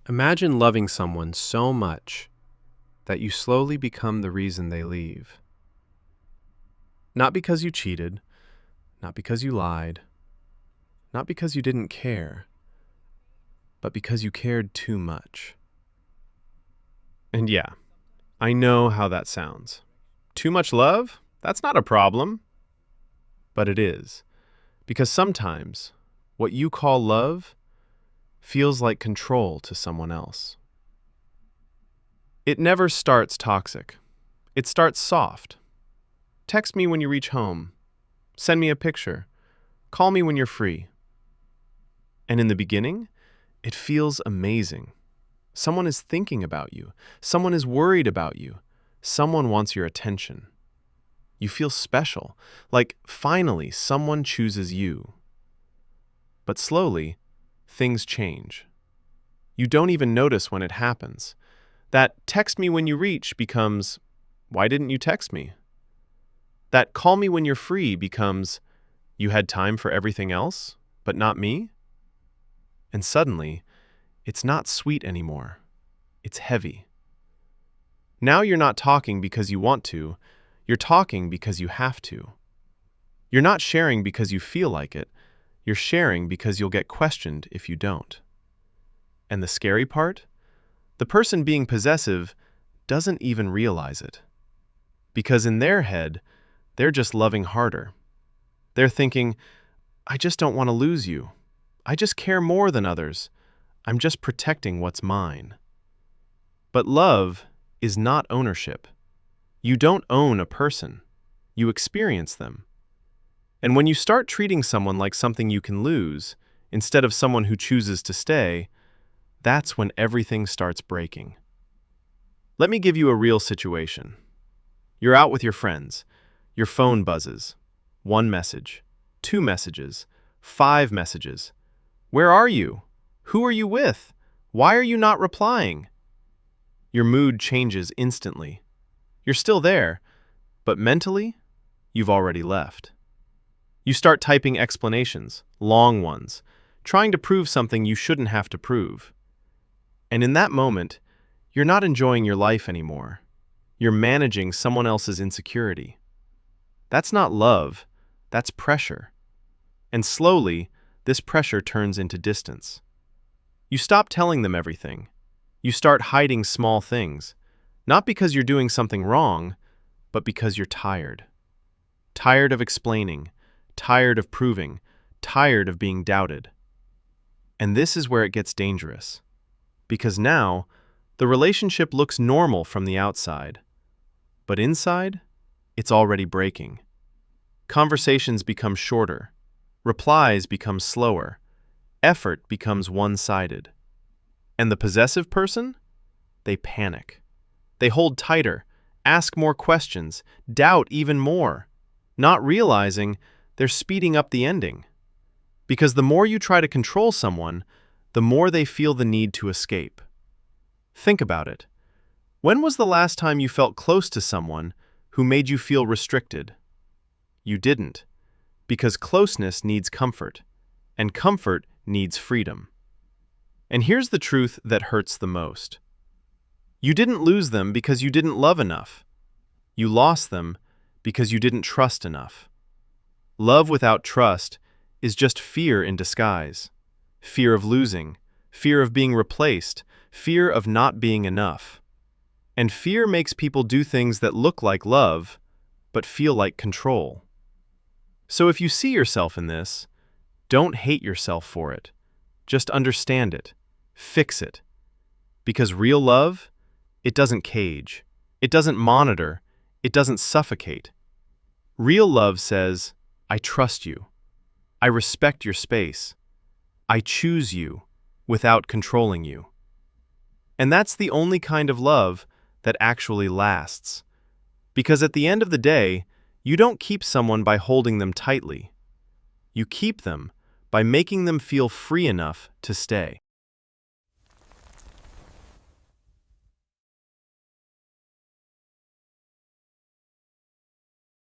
Imagine loving someone so much that you slowly become the reason they leave. Not because you cheated, not because you lied, not because you didn't care, but because you cared too much. And yeah, I know how that sounds. Too much love? That's not a problem. But it is. Because sometimes what you call love feels like control to someone else. It never starts toxic. It starts soft. Text me when you reach home. Send me a picture. Call me when you're free. And in the beginning, it feels amazing. Someone is thinking about you. Someone is worried about you. Someone wants your attention. You feel special, like finally someone chooses you. But slowly, things change. You don't even notice when it happens. That text me when you reach becomes, why didn't you text me? That call me when you're free becomes, you had time for everything else, but not me? And suddenly, it's not sweet anymore. It's heavy. Now you're not talking because you want to. You're talking because you have to. You're not sharing because you feel like it. You're sharing because you'll get questioned if you don't. And the scary part? The person being possessive doesn't even realize it. Because in their head, they're just loving harder. They're thinking, I just don't want to lose you. I just care more than others. I'm just protecting what's mine. But love is not ownership. You don't own a person. You experience them. And when you start treating someone like something you can lose, instead of someone who chooses to stay, that's when everything starts breaking. Let me give you a real situation. You're out with your friends. Your phone buzzes. 1 message, 2 messages, 5 messages. Where are you? Who are you with? Why are you not replying? Your mood changes instantly. You're still there, but mentally, you've already left. You start typing explanations, long ones, trying to prove something you shouldn't have to prove. And in that moment, you're not enjoying your life anymore. You're managing someone else's insecurity. That's not love, that's pressure. And slowly, this pressure turns into distance. You stop telling them everything. You start hiding small things, not because you're doing something wrong, but because you're tired. Tired of explaining, tired of proving, tired of being doubted. And this is where it gets dangerous. Because now, the relationship looks normal from the outside. But inside, it's already breaking. Conversations become shorter. Replies become slower. Effort becomes one-sided. And the possessive person? They panic. They hold tighter, ask more questions, doubt even more, not realizing they're speeding up the ending. Because the more you try to control someone, the more they feel the need to escape. Think about it. When was the last time you felt close to someone who made you feel restricted? You didn't, because closeness needs comfort, and comfort needs freedom. And here's the truth that hurts the most. You didn't lose them because you didn't love enough. You lost them because you didn't trust enough. Love without trust is just fear in disguise. Fear of losing, fear of being replaced, fear of not being enough. And fear makes people do things that look like love, but feel like control. So if you see yourself in this, don't hate yourself for it. Just understand it. Fix it. Because real love, it doesn't cage. It doesn't monitor. It doesn't suffocate. Real love says, I trust you. I respect your space. I choose you without controlling you. And that's the only kind of love that actually lasts. Because at the end of the day, you don't keep someone by holding them tightly. You keep them by making them feel free enough to stay.